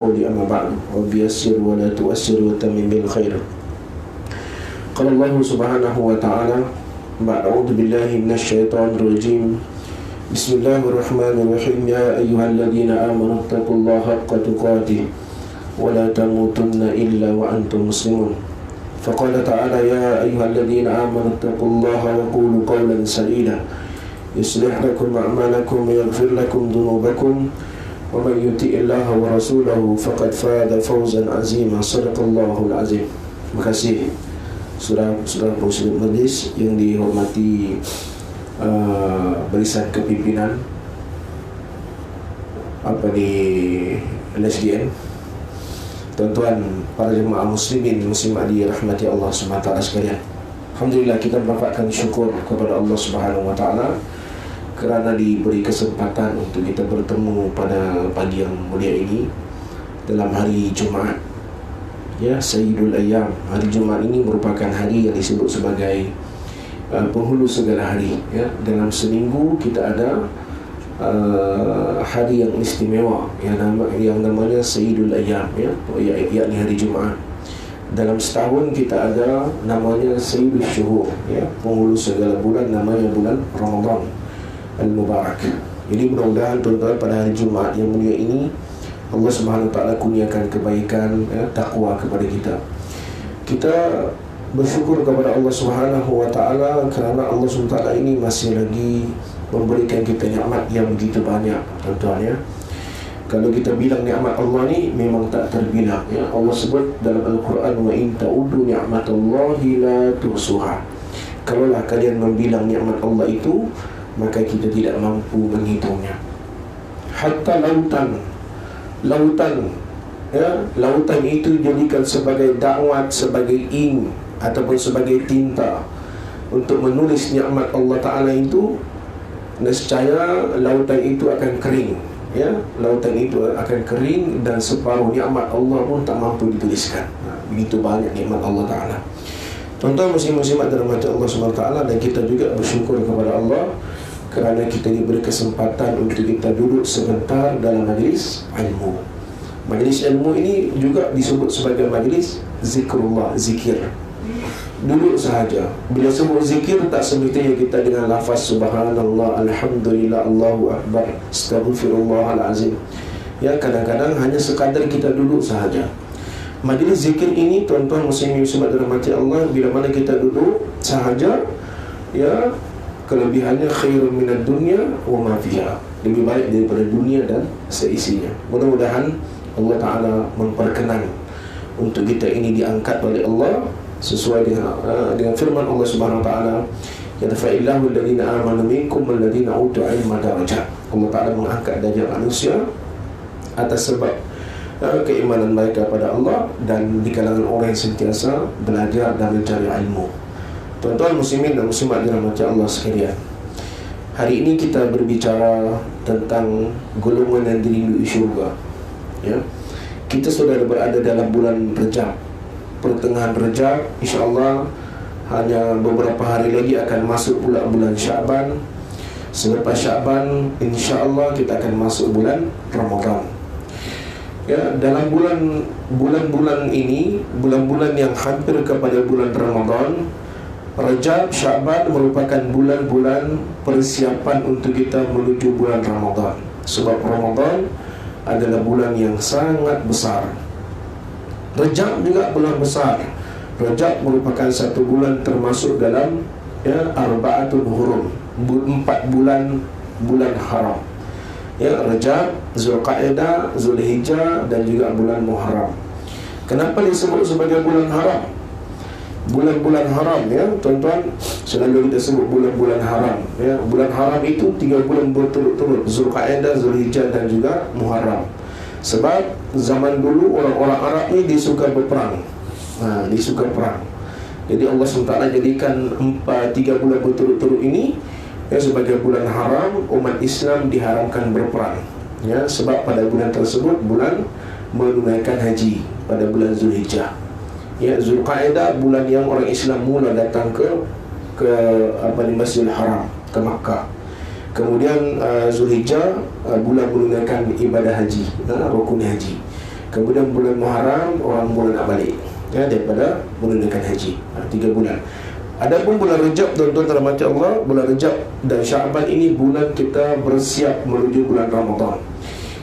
أما بعد رب يسر ولا تؤسر وتمم بالخير. قال الله سبحانه وتعالى بعد أعوذ بالله من الشيطان الرجيم بسم الله الرحمن الرحيم يا أيها الذين آمنوا اتقوا الله حق تقاته ولا تموتن إلا وأنتم مسلمون. فقال تعالى يا أيها الذين آمنوا اتقوا الله وقولوا قولا سديدا يصلح لكم أعمالكم ويغفر لكم ذنوبكم ومن يطع الله ورسوله فقد فاز فوزا عظيما. Sadaqallahul azim. Terima kasih saudara muslim majlis yang dihormati barisan kepimpinan di LSDN, tuan-tuan para jemaah muslimin muslimat dirahmati Allah SWT sekalian. Alhamdulillah, kita menampakkan syukur kepada Allah Subhanahu wa taala kerana diberi kesempatan untuk kita bertemu pada pagi yang mulia ini dalam hari Jumaat, ya, Sayyidul Ayyam. Hari Jumaat ini merupakan hari yang disebut sebagai penghulu segala hari, ya. Dalam seminggu kita ada hari yang istimewa yang namanya Sayyidul Ayyam, ya, yakni hari Jumaat. Dalam setahun kita ada namanya Sayyidul Syuhur, ya, penghulu segala bulan, namanya bulan Ramadan Al-Mubarak. Jadi mudah-mudahan tuan-tuan pada hari Jumaat yang mulia ini Allah Subhanahu wa taala kurniakan kebaikan, ya, takwa kepada kita. Kita bersyukur kepada Allah Subhanahu wa taala kerana Allah Subhanahu wa taala ini masih lagi memberikan kita nikmat yang begitu banyak, tuan-tuan, ya. Kalau kita bilang nikmat Allah ni memang tak terbilang, ya. Allah sebut dalam Al-Quran, wa in ta'uddu ni'matallahi la tuhsuha. Kalaulah kalian membilang nikmat Allah itu, maka kita tidak mampu menghitungnya. Hatta lautan, ya, lautan itu jadikan sebagai dakwat, sebagai ink ataupun sebagai tinta untuk menulis nikmat Allah Ta'ala itu, nescaya lautan itu akan kering, ya. Lautan itu akan kering dan separuh nikmat Allah pun tak mampu dituliskan. Begitu banyak nikmat Allah Ta'ala. Tuan-tuan muslim-muslimat dirahmati Allah SWT, dan kita juga bersyukur kepada Allah kerana kita diberi kesempatan untuk kita duduk sebentar dalam majlis ilmu. Majlis ilmu ini juga disebut sebagai majlis zikrullah, zikir. Duduk sahaja. Bila sebut zikir, tak semestinya kita dengan lafaz subhanallah, alhamdulillah, Allahu akbar, astaghfirullahalazim. Ya, kadang-kadang hanya sekadar kita duduk sahaja. Majlis zikir ini, tuan-tuan muslimin muslimat dirahmati Allah, bila mana kita duduk sahaja, ya, kelebihannya khairun minad dunya wa ma fiha, lebih baik daripada dunia dan seisinya. Mudah-mudahan Allah Ta'ala memperkenan untuk kita ini diangkat oleh Allah sesuai dengan firman Allah Subhanahu wa taala, yarfa'illahu alladhina amanu minkum walladhina utul ilma darajat. Allah Ta'ala mengangkat darjat manusia atas sebab keimanan mereka pada Allah dan di kalangan orang yang sentiasa belajar dan mencari ilmu. Tuan-tuan muslimin dan muslimat dirahmati Allah sekalian, hari ini kita berbicara tentang golongan yang dirindui syurga, ya. Kita sudah berada dalam bulan Rejab, pertengahan Rejab. InsyaAllah hanya beberapa hari lagi akan masuk pula bulan Syaban. Selepas Syaban, insyaAllah kita akan masuk bulan Ramadan, ya. Dalam bulan-bulan ini, bulan-bulan yang hampir kepada bulan Ramadan, Rajab, Syaban merupakan bulan-bulan persiapan untuk kita menuju bulan Ramadan. Sebab Ramadan adalah bulan yang sangat besar. Rajab juga bulan besar. Rajab merupakan satu bulan termasuk dalam, ya, arba'atul hurum, 4 bulan haram, ya. Rajab, Zulqa'dah, Zulhijjah dan juga bulan Muharram. Kenapa disebut sebagai bulan haram? Bulan-bulan haram, ya, tuan-tuan, selalu kita sebut bulan-bulan haram, ya. Bulan haram itu 3 bulan berturut-turut, Zulqa'dah, Zulhijjah dan juga Muharram. Sebab zaman dulu orang-orang Arab ni disuka berperang, disuka perang. Jadi Allah SWT jadikan 3 bulan berturut-turut ini, ya, sebagai bulan haram. Umat Islam diharamkan berperang, ya, sebab pada bulan tersebut bulan menunaikan haji pada bulan Zulhijjah, ya. Zulqa'dah bulan yang orang Islam mula datang ke Masjidil Haram, ke Makkah. Kemudian Zulhijjah bulan menunaikan ibadah haji, rukun haji. Kemudian bulan Muharram orang mula nak balik, ya, daripada menunaikan haji, 3 bulan. Adapun bulan Rejab, tuan-tuan dan rahmati Allah, bulan Rejab dan Syaban ini bulan kita bersiap menuju bulan Ramadan.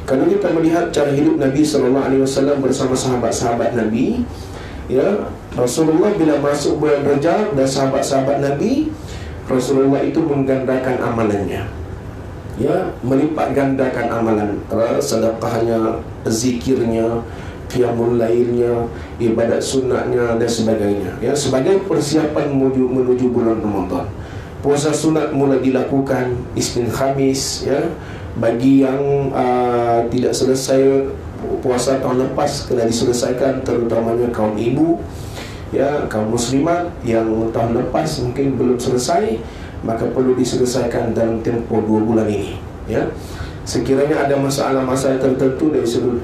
Kalau kita melihat cara hidup Nabi SAW bersama sahabat-sahabat Nabi, ya, Rasulullah bila masuk bulan Rejab dan sahabat-sahabat Nabi, Rasulullah itu menggandakan amalannya, ya, melipat gandakan amalan, sedekahnya, zikirnya, qiyamul lailnya, ibadat sunatnya dan sebagainya, ya, sebagai persiapan menuju bulan Ramadan. Puasa sunat mula dilakukan Isnin Khamis, ya. Bagi yang tidak selesai puasa tahun lepas, kena diselesaikan, terutamanya kaum ibu, ya, kaum muslimat yang tahun lepas mungkin belum selesai, maka perlu diselesaikan dalam tempoh 2 bulan ini, ya. Sekiranya ada masalah-masalah tertentu dari sudut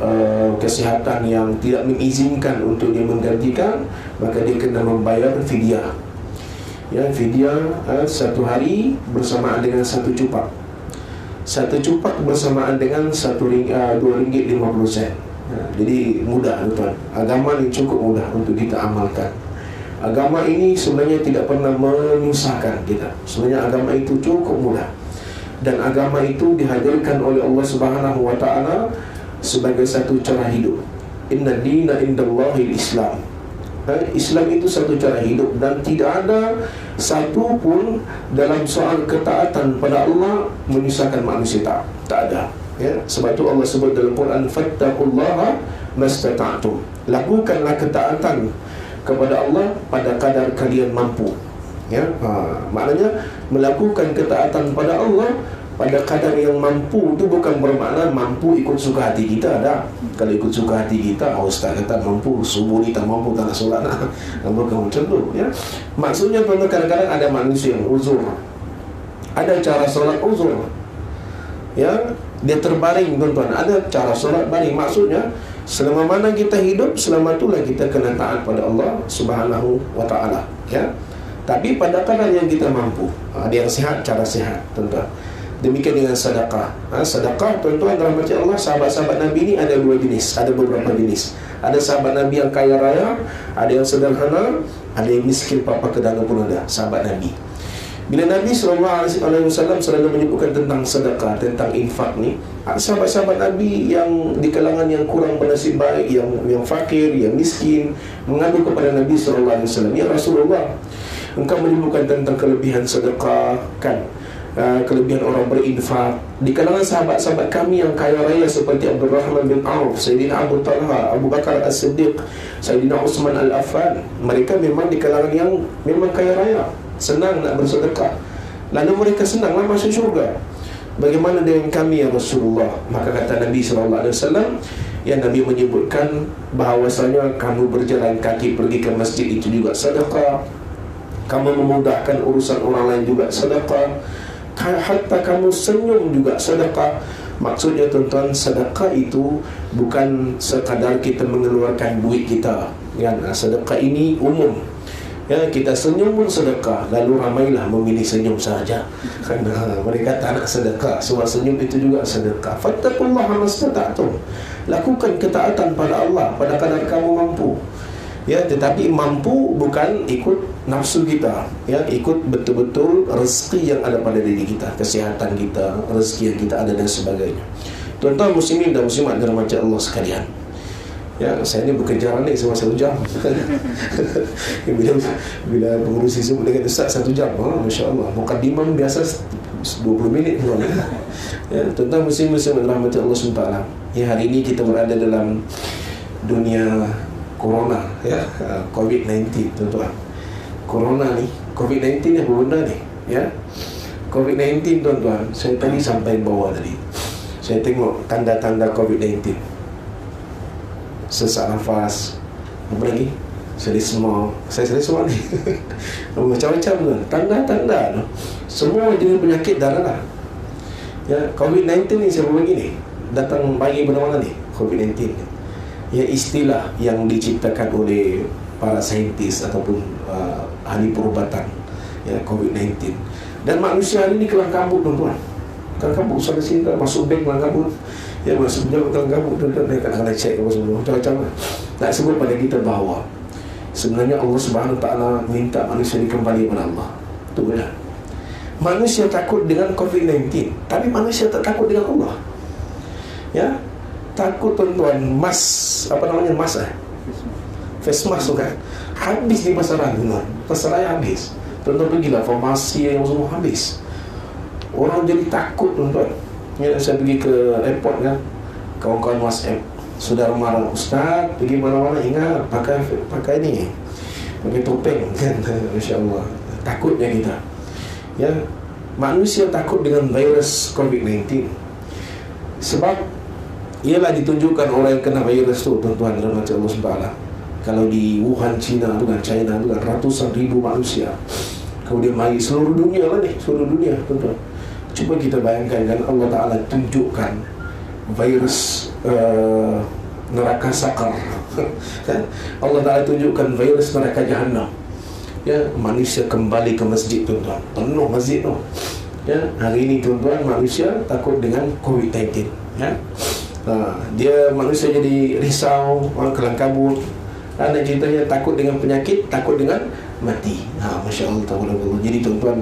kesihatan yang tidak mengizinkan untuk dia menggantikan, maka dia kena membayar fidyah, ya, fidyah 1 hari bersamaan dengan 1 cupak. 1 cupak bersamaan dengan RM2.50. Jadi mudah, tuan. Agama ini cukup mudah untuk kita amalkan. Agama ini sebenarnya tidak pernah menyusahkan kita. Sebenarnya agama itu cukup mudah. Dan agama itu dihadirkan oleh Allah Subhanahu wa ta'ala sebagai satu cara hidup. Inna dina indallahil Islam. Islam itu satu cara hidup, dan tidak ada satu pun dalam soal ketaatan pada Allah menyusahkan manusia. Tak ada, ya. Sebab itu Allah sebut dalam Quran, fattaqullaha mastata'tum. Lakukanlah ketaatan kepada Allah pada kadar kalian mampu, ya. Maknanya melakukan ketaatan pada Allah pada kadar yang mampu itu bukan bermakna mampu ikut suka hati kita. Dah, kalau ikut suka hati kita, ustaz kata mampu, subuh ni tak mampu, tak nak solat, bukan macam tu, ya. Maksudnya tuan-tuan, kadang-kadang ada manusia yang uzur, ada cara solat uzur, ya, dia terbaring, tuan-tuan, ada cara solat baring. Maksudnya selama mana kita hidup, selama itulah kita kena taat pada Allah Subhanahu wa ta'ala, ya. Tapi pada kadar yang kita mampu. Ada yang sihat, cara sihat, tuan-tuan. Demikian dengan sedekah. Sedekah, tuan-tuan dalam rahmat Allah, sahabat-sahabat Nabi ini ada 2 jenis, ada beberapa jenis. Ada sahabat Nabi yang kaya raya, ada yang sederhana, ada yang miskin papa kedana pun ada, sahabat Nabi. Bila Nabi SAW selalu menyebutkan tentang sedekah, tentang infak ni, sahabat-sahabat Nabi yang di kalangan yang kurang bernasib baik, yang fakir, yang miskin, mengadu kepada Nabi SAW, ya Rasulullah, engkau menyebutkan tentang kelebihan sedekah, kan? Kelebihan orang berinfak. Di kalangan sahabat-sahabat kami yang kaya raya seperti Abdurrahman bin Auf, Sayyidina Abu Talha, Abu Bakar As-Siddiq, Sayyidina Utsman Al-Affan, mereka memang di kalangan yang memang kaya raya, senang nak bersedekah, lalu mereka senanglah masuk syurga. Bagaimana dengan kami ya Rasulullah? Maka kata Nabi SAW, yang Nabi menyebutkan bahawasanya kamu berjalan kaki pergi ke masjid itu juga sedekah, kamu memudahkan urusan orang lain juga sedekah, hatta kamu senyum juga sedekah. Maksudnya tuan-tuan, sedekah itu bukan sekadar kita mengeluarkan duit kita, kan? Sedekah ini umum, ya, kita senyum pun sedekah. Lalu ramailah memilih senyum saja, kerana mereka tak nak sedekah. Sebab senyum itu juga sedekah. Fattaqullaha mastata'tum. Lakukan ketaatan pada Allah pada kadar kamu mampu, ya. Tetapi mampu bukan ikut nafsu kita, ya, ikut betul-betul rezeki yang ada pada diri kita, kesihatan kita, rezeki yang kita ada dan sebagainya. Tuan-tuan muslimin dan muslimat dirahmati Allah sekalian, ya, saya ni bekerja ni selama 1 jam. bila pengurusi sebut dengan Ustaz 1 jam, Masya Allah. Mukadimah biasa 20 minit pun, ya. Tuan-tuan muslimin dirahmati Allah SWT, ya, hari ini kita berada dalam dunia Corona, ya, COVID-19, tuan-tuan. Corona ni, COVID-19 ni apa benda ni, ya. COVID-19, tuan-tuan, saya tadi sampai bawah tadi, saya tengok tanda-tanda COVID-19. Sesak nafas, apa lagi? Selesema. Saya selesema ni. Macam-macam tu, tanda-tanda tu. Semua jenis penyakit darah lah, ya. COVID-19 ni saya bagi ni, datang pagi pada mana ni, COVID-19 ni, ya, istilah yang diciptakan oleh para saintis ataupun ahli perubatan, ya, COVID-19. Dan manusia hari ini kelang kabut, tuan-tuan. Kelang kabut, sana sini masuk bank kelang kabut, Ya maksudnya kalau kamu dia kadang-kadang cek apa semua macam-macam lah. Tak sebut pada kita bahawa sebenarnya Allah Subhanahu Taala minta manusia dikembali kepada Allah. Itu benar. Manusia takut dengan COVID-19, tapi manusia tak takut dengan Allah. Ya, takut tuan-tuan face mask tu kan habis di pasaran tuan. Pasaran habis. Tuan-tuan pergilah farmasi yang semua habis. Orang jadi takut tuan-tuan. Ya, saya pergi ke airport kan, kawan-kawan WhatsApp, saudara marah, Ustaz pergi mana-mana ingat pakai ni, pakai topeng kan. Masya-Allah, takutnya kita. Ya, manusia takut dengan virus COVID-19 sebab ialah ditunjukkan orang yang kena virus tu tuan-tuan dalam Allah SWT. Kalau di Wuhan, China tu kan, ratusan ribu manusia. Kemudian mari seluruh dunia lah ni, seluruh dunia tuan-tuan. Cuba kita bayangkan kan, Allah Ta'ala tunjukkan virus neraka sakar kan? Allah Ta'ala tunjukkan virus neraka Jahannam. Ya, manusia kembali ke masjid tuan-tuan, penuh masjid tu. Ya, hari ini tuan-tuan manusia takut dengan COVID-19. Ya, manusia jadi risau, kelang kabut. Nak ceritanya takut dengan penyakit, takut dengan mati. Masya Allah. Jadi tuan-tuan,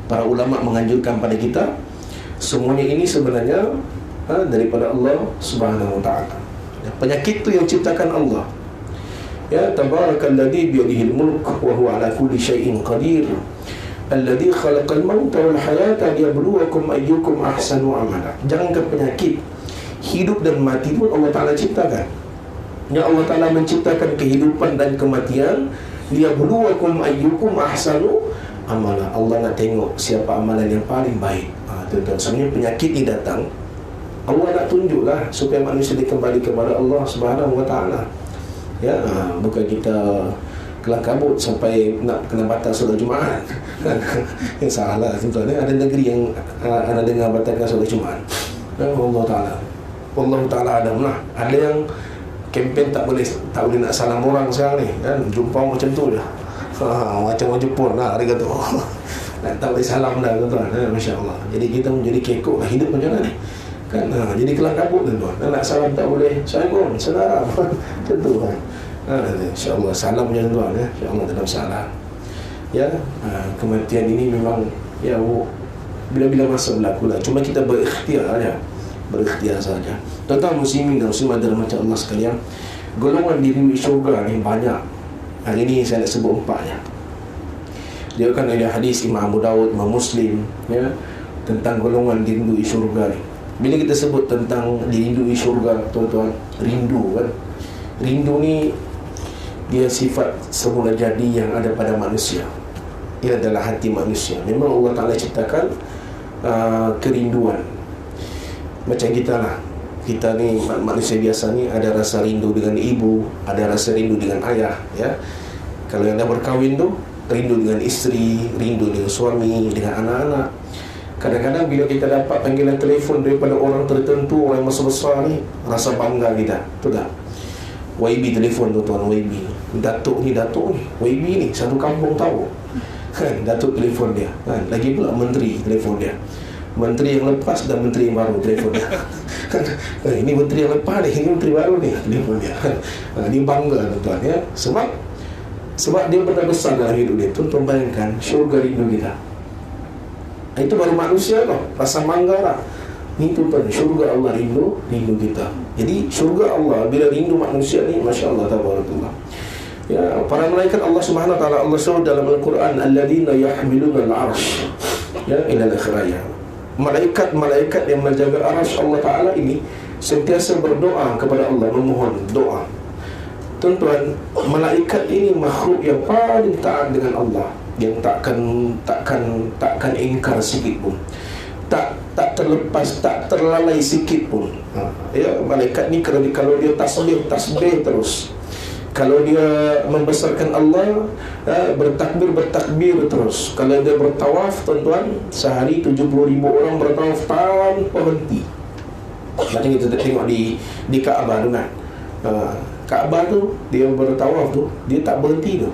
para ulama menganjurkan pada kita semuanya ini sebenarnya daripada Allah Subhanahu Wa Taala. Penyakit tu yang ciptakan Allah. Ya, tabarakalladzi biyadihil mulk wa huwa ala kulli syai'in qadir. Alladzi khalaqal mauta wal hayata liyabluwakum ayyukum ahsanu amala. Jangan penyakit, hidup dan mati pun Allah Taala ciptakan. Ya, Allah Taala menciptakan kehidupan dan kematian liyabluwakum ayyukum ahsanu amala. Allah nak tengok siapa amalan yang paling baik. Tuan-tuan, sebenarnya penyakit ni datang, Allah nak tunjuklah supaya manusia dikembali kepada Allah Subhanahu Wa Taala. Ya, bukan kita kelang kabut sampai nak kena batal solat Jumaat. Yang salah lah tuan-tuan. Ada negeri yang anda dengar batalkan solat Jumaat. Allah Taala, Allah Taala Adam lah. Ada yang kempen tak boleh nak salam orang sekarang ni kan, jumpa macam tu je. Macam orang Jepun lah dia kata. Tak boleh salam dah tuan-tuan. Masya Allah. Jadi kita menjadi kekok lah, hidup macam mana ni kan. Jadi kelang kabut tuan-tuan. Nak salam tak boleh. Assalamualaikum, salam. Macam tu kan. InsyaAllah salam je tuan-tuan. InsyaAllah dalam salam. Ya, kematian ini memang ya bila-bila masa berlaku lah. Cuma kita berikhtiar ya. Berikhtiar saja. Tuan-tuan muslimin dan muslimat dalam macam Allah sekalian, golongan di syurga ni banyak. Hari ini saya nak sebut 4 ya. Dia akan ada hadis Imam Abu Daud, Imam Muslim ya, tentang golongan dirindui syurga ni. Bila kita sebut tentang dirindui syurga, tuan-tuan, rindu kan. Rindu ni dia sifat semula jadi yang ada pada manusia. Ia adalah hati manusia. Memang Allah Ta'ala ciptakan kerinduan. Macam kita lah. Kita ni manusia biasa ni ada rasa rindu dengan ibu, ada rasa rindu dengan ayah ya. Kalau yang dah berkahwin tu, rindu dengan isteri, rindu dengan suami, dengan anak-anak. Kadang-kadang bila kita dapat panggilan telefon daripada orang tertentu, orang masa besar ni, rasa bangga kita. Betul tak? YB telefon tuan-tuan, YB. Datuk ni, YB ni, satu kampung tahu. Kan, Datuk telefon dia. Kan, lagi pula menteri telefon dia. Menteri yang lepas dan menteri yang baru telefon dia. Ini menteri yang lepas ni, ini menteri baru ni telefon dia. Dia bangga tuan-tuan ya. Sebab dia pernah besar dalam hidup dia. Tuan-tuan bayangkan syurga rindu kita. Itu baru manusia tau, rasa bangga lah. Ni tuan-tuan, syurga Allah rindu kita. Jadi syurga Allah bila rindu manusia ni, Masya Allah tabarakallah. Ya, para malaikat Allah Subhanahu Wa Taala, Allah sebut dalam Al-Quran, alladzina yahmiluna al-'arsy ya ila al-akhirah. Malaikat yang menjaga arsy Allah Ta'ala ini sentiasa berdoa kepada Allah, memohon doa. Tuan-tuan, malaikat ini makhluk yang paling taat dengan Allah, yang takkan ingkar sikit pun, tak terlepas, tak terlalai sikit pun. Ya, malaikat ni kalau dia tasbih terus. Kalau dia membesarkan Allah, bertakbir terus. Kalau dia bertawaf, tuan-tuan, sehari 70,000 orang bertawaf tanpa henti. Macam kita tengok di Kaabah tu kan. Kaabah tu, dia bertawaf tu, dia tak berhenti tu.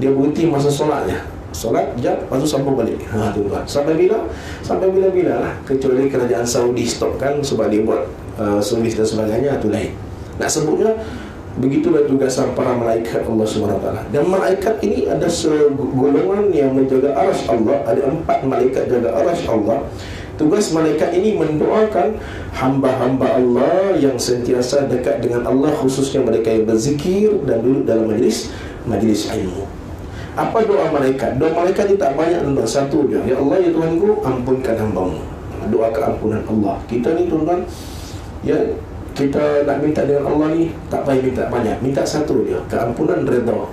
Dia berhenti masa solatnya. Solat, jap, lepas tu sambung balik. Tuan-tuan. Sampai bila? Sampai bila-bila lah. Kecuali kerajaan Saudi stop kan, sebab dia buat servis dan sebagainya, itu lain. Nak sebutnya, begitulah tugasan para malaikat Allah SWT. Dan malaikat ini ada segolongan yang menjaga arsy Allah. Ada 4 malaikat jaga arsy Allah. Tugas malaikat ini mendoakan hamba-hamba Allah yang sentiasa dekat dengan Allah, khususnya mereka yang berzikir dan duduk dalam majlis ilmu. Apa doa malaikat? Doa malaikat ini tak banyak, tuan-tuan. Satu je, ya Allah, ya Tuhanku, ampunkan hamba-Mu. Doa keampunan Allah. Kita ni, tuan-tuan, ya, kita nak minta dengan Allah ni tak payah minta banyak, minta satu je, keampunan, redha.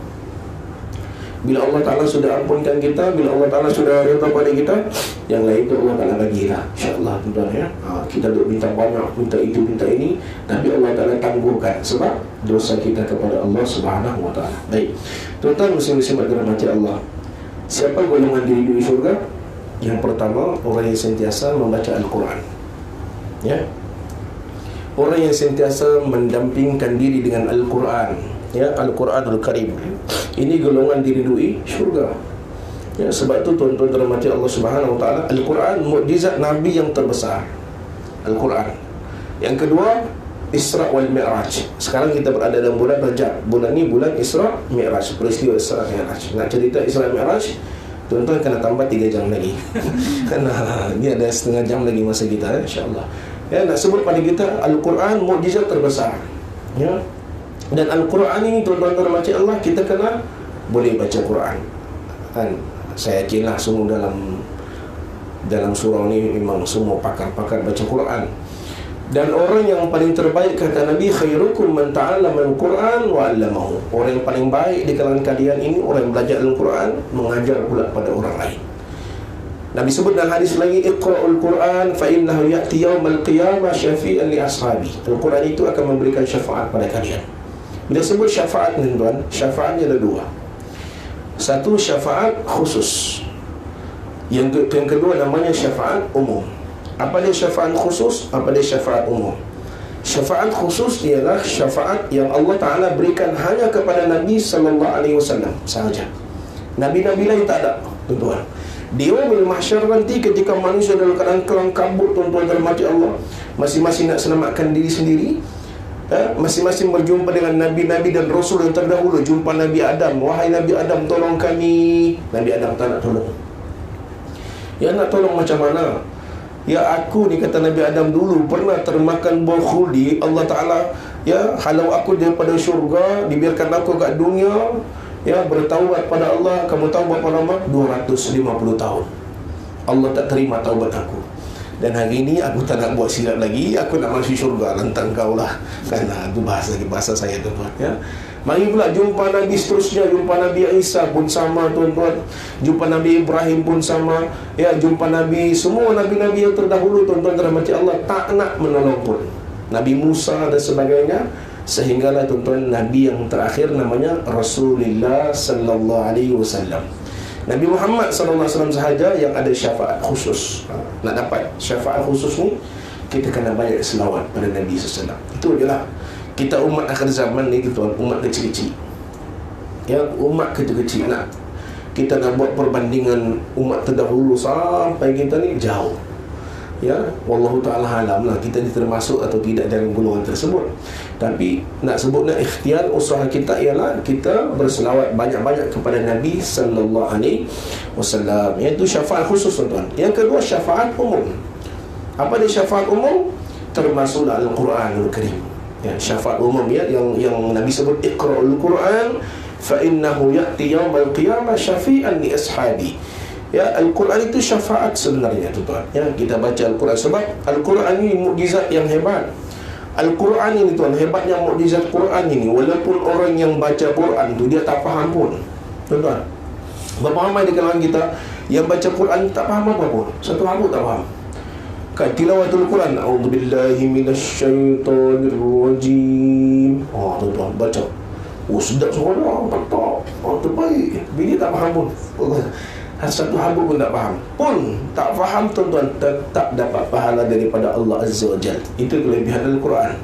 Bila Allah Ta'ala sudah ampunkan kita, bila Allah Ta'ala sudah redha pada kita, yang lain tu Allah Ta'ala bagilah, insyaAllah, tuan-tuan, ya. Kita duk minta banyak, minta itu, minta ini, tapi Allah Ta'ala tangguhkan sebab dosa kita kepada Allah Subhanahu Wa Ta'ala. Baik, tuan-tuan, muslim-muslimat dirahmati Allah, siapa golongan diri di syurga? Yang pertama, orang yang sentiasa membaca Al-Quran, ya. Orang yang sentiasa mendampingkan diri dengan Al-Quran, ya, Al-Quranul Karim. Ini golongan diridui syurga. Ya, sebab itu tuan-tuan dirahmati Allah Subhanahu Wa Ta'ala, Al-Quran mukjizat Nabi yang terbesar. Al-Quran. Yang kedua, Isra wal Mi'raj. Sekarang kita berada dalam bulan Rajab. Bulan ni bulan Isra Mi'raj, peristiwa Isra Mi'raj. Nak cerita Isra Mi'raj, tuan-tuan kena tambah 3 jam lagi. Karena ni ada setengah jam lagi masa kita, insya-Allah. Ya, nak sebut pada kita Al-Quran mukjizat terbesar, ya. Dan Al-Quran ini, tuan-tuan dirahmati Allah, kita kena boleh baca Quran, kan? Saya yakinlah semua dalam surau ni memang semua pakar-pakar baca Quran. Dan orang yang paling terbaik, kata Nabi, khairukum man ta'allama al-Quran wa 'allamahu. Orang yang paling baik di kalangan kalian ini orang yang belajar Al-Quran, mengajar pula pada orang lain. Nabi sebut dalam hadis lagi, Iqra'ul Quran fa innahu ya'ti yaumal qiyamah syafi'an li ashabi. Al-Quran itu akan memberikan syafaat pada kalian. Bila sebut syafaat ni, tuan, syafaatnya ada 2. Satu, syafaat khusus. Yang kedua namanya syafaat umum. Apa dia syafaat khusus? Apa dia syafaat umum? Syafaat khusus ialah syafaat yang Allah Ta'ala berikan hanya kepada Nabi SAW sahaja. Nabi-nabi lain tak ada, tuan-tuan. Di yaumil mahsyar nanti, ketika manusia dalam keadaan kelam kabut, tuan-tuan dirahmati Allah, masing-masing nak selamatkan diri sendiri, masing-masing berjumpa dengan Nabi-Nabi dan Rasul yang terdahulu. Jumpa Nabi Adam, wahai Nabi Adam, tolong kami. Nabi Adam tak nak tolong. Ya, nak tolong macam mana? Ya, aku ni, kata Nabi Adam, dulu pernah termakan buah khuldi. Allah Ta'ala, ya, halau aku daripada syurga, dibiarkan aku kat dunia, ya, bertaubat pada Allah. Kamu tahu berapa lama? 250 tahun. Allah tak terima taubat aku. Dan hari ini aku tak nak buat silap lagi, aku nak masuk syurga, lantang kau lah. Kan, itu bahasa saya, tuan-tuan, ya. Mari pula jumpa Nabi seterusnya, jumpa Nabi Isa pun sama, tuan-tuan. Jumpa Nabi Ibrahim pun sama, ya, jumpa Nabi, semua Nabi-Nabi yang terdahulu, tuan-tuan dirahmati Allah, tak nak menolong pun. Nabi Musa dan sebagainya. Sehinggalah, tuan-tuan, Nabi yang terakhir namanya Rasulullah Sallallahu Alaihi Wasallam. Nabi Muhammad SAW sahaja yang ada syafaat khusus. Nak dapat syafaat khusus ni, kita kena banyak selawat pada Nabi SAW. Itu je lah. Kita umat akhir zaman ni, tuan, umat kecil-kecil, ya, umat kecil-kecil. Kita nak buat perbandingan umat terdahulu sampai kita ni jauh, ya. Wallahu ta'ala alam lah, kita ni termasuk atau tidak dalam golongan tersebut. Tapi nak sebut, nak ikhtiar, usaha kita ialah kita berselawat banyak-banyak kepada Nabi Sallallahu Alaihi Wasallam. Iaitu syafaat khusus, tuan-tuan. Yang kedua, syafaat umum. Apa dia syafaat umum? Termasuk dalam Al-Quranul Karim, ya, syafaat umum, ya, yang Nabi sebut, Iqra'ul Quran fa innahu ya'ti yaumal qiyamah syafi'an li ashabi. Ya, Al-Quran itu syafaat sebenarnya, tuan-tuan. Ya, kita baca Al-Quran sebab Al-Quran ini mukjizat yang hebat. Al-Quran ini, tuan, hebatnya mukjizat Quran ini, walaupun orang yang baca Quran tu dia tak faham pun, tuan-tuan. Berapa ramai di kalangan kita yang baca Quran tak faham apa pun, satu huruf tak faham. Kan tilawatul Quran, a'udzubillahi minasyaitonirrajim. Tuan-tuan baca, sedap suara, tak, terbaik. Bila tak faham pun, satu haba pun tak faham, tak faham, tuan-tuan, tetap dapat pahala daripada Allah Azza wa Jalla. Itu kelebihan Al-Quran.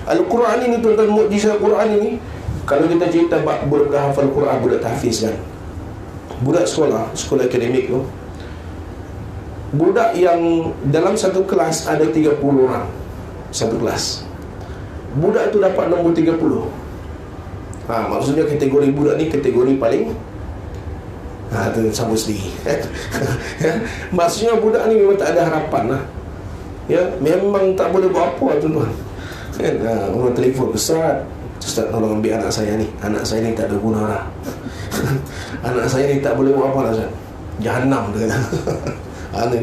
Al-Quran ini, tuan-tuan, mukjizat Quran ini. Kalau kita cerita budak hafal Quran, budak tahfiz, kan, budak sekolah akademik tu, budak yang dalam satu kelas ada 30 orang, satu kelas. Budak tu dapat nombor 30. Maksudnya kategori budak ni kategori paling tu sama sendiri. Maksudnya budak ni memang tak ada harapan lah. Ya, memang tak boleh buat apa tuan-tuan. Kan, orang telefon, Ustaz, tolong ambil anak saya ni. Anak saya ni tak ada guna lah. Anak saya ni tak boleh buat apa lah, Ustaz. Jahannam dia kata.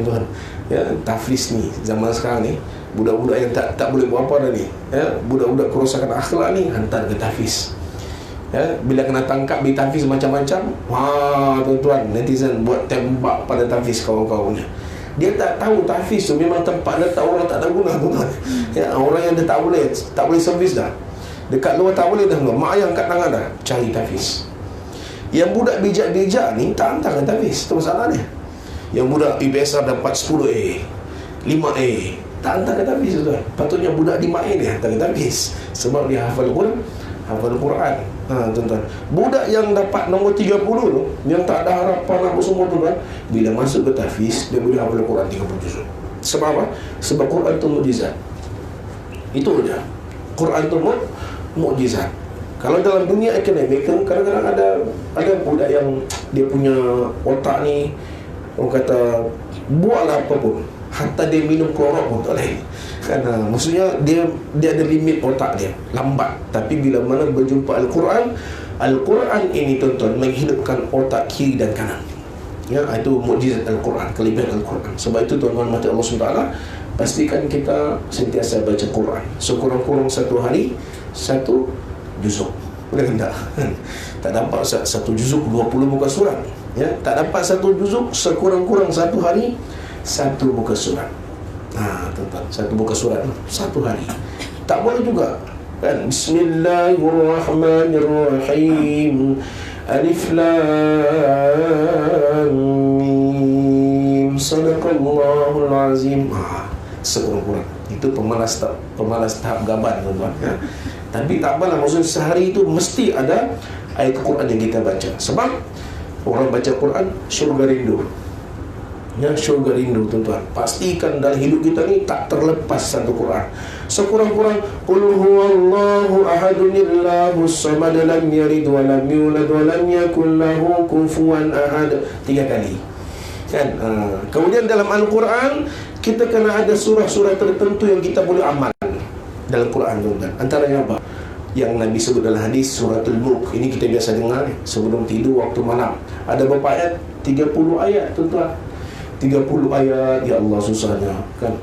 Tuan. Ya, taflis ni zaman sekarang ni, budak-budak yang tak boleh buat apa dah ni. Ya, budak-budak kerosakan akhlak ni hantar ke tafis. Ya, bila kena tangkap di tafis macam-macam, tuan-tuan, netizen buat tembak pada tafis kawan-kawannya. Dia tak tahu tafis tu memang tempat letak orang tak ada guna, tuan-tuan. Ya, orang yang dia tak boleh servis dah. Dekat luar tak boleh dah. Mak ayah angkat tangan dah cari tafis. Yang budak bijak-bijak ni tak hantar ke tafis. Itu masalah dia. Yang budak IPSR dapat 10A, 5A, tak hantar ke tafis, tuan. Patutnya budak 5A dia hantar ke tafis, sebab dia hafal Quran. Tuan-tuan, budak yang dapat nombor 30 tu, yang tak ada harapan apa semua, tuan, bila masuk ke tahfiz, dia boleh hafal Quran 30 juzuk. Sebab apa? Sebab Quran tu mukjizat. Itu aja. Quran tu mukjizat. Kalau dalam dunia akademik, kadang-kadang ada budak yang dia punya otak ni, orang kata buatlah apa pun, hatta dia minum klorok pun tak boleh. Maksudnya dia ada limit otak dia, lambat. Tapi bila mana berjumpa Al-Quran ini, tuan-tuan, menghidupkan otak kiri dan kanan. Ya, itu mukjizat Al-Quran, kelebihan Al-Quran. Sebab itu, tuan-tuan mati Allah SWT, pastikan kita sentiasa baca Quran. Sekurang-kurang satu hari satu juzuk. Boleh tak? Tak dapat satu juzuk 20 muka surat. Ya, tak dapat satu juzuk, sekurang-kurang satu hari satu muka surat. Tuan-tuan, satu muka surat satu hari. Tak boleh juga kan? Bismillahirrahmanirrahim. Alif Lam Mim. Sadaqallahul Azim. Sekurang-kurang itu pemalas tahap gaban, tuan-tuan. Tapi tak apalah, maksudnya sehari itu mesti ada ayat Quran yang kita baca. Sebab orang baca Quran syurga rindu. Ya, syurga rindu, tuan-tuan. Pastikan dalam hidup kita ni tak terlepas satu Quran. Sekurang-kurang qul huwallahu ahadunillahus samad lam yalid wa lam yulad wa lam yakul lahu kufuwan ahad 3 kali. Kan? Kemudian dalam Al-Quran kita kena ada surah-surah tertentu yang kita boleh amal dalam Quran, tuan-tuan. Antaranya apa? Yang Nabi sebut dalam hadis suratul Mulk. Ini kita biasa dengar sebelum tidur waktu malam. Ada berapa ayat? 30 ayat, tuan-tuan. 30 ayat, ya Allah, susahnya kan.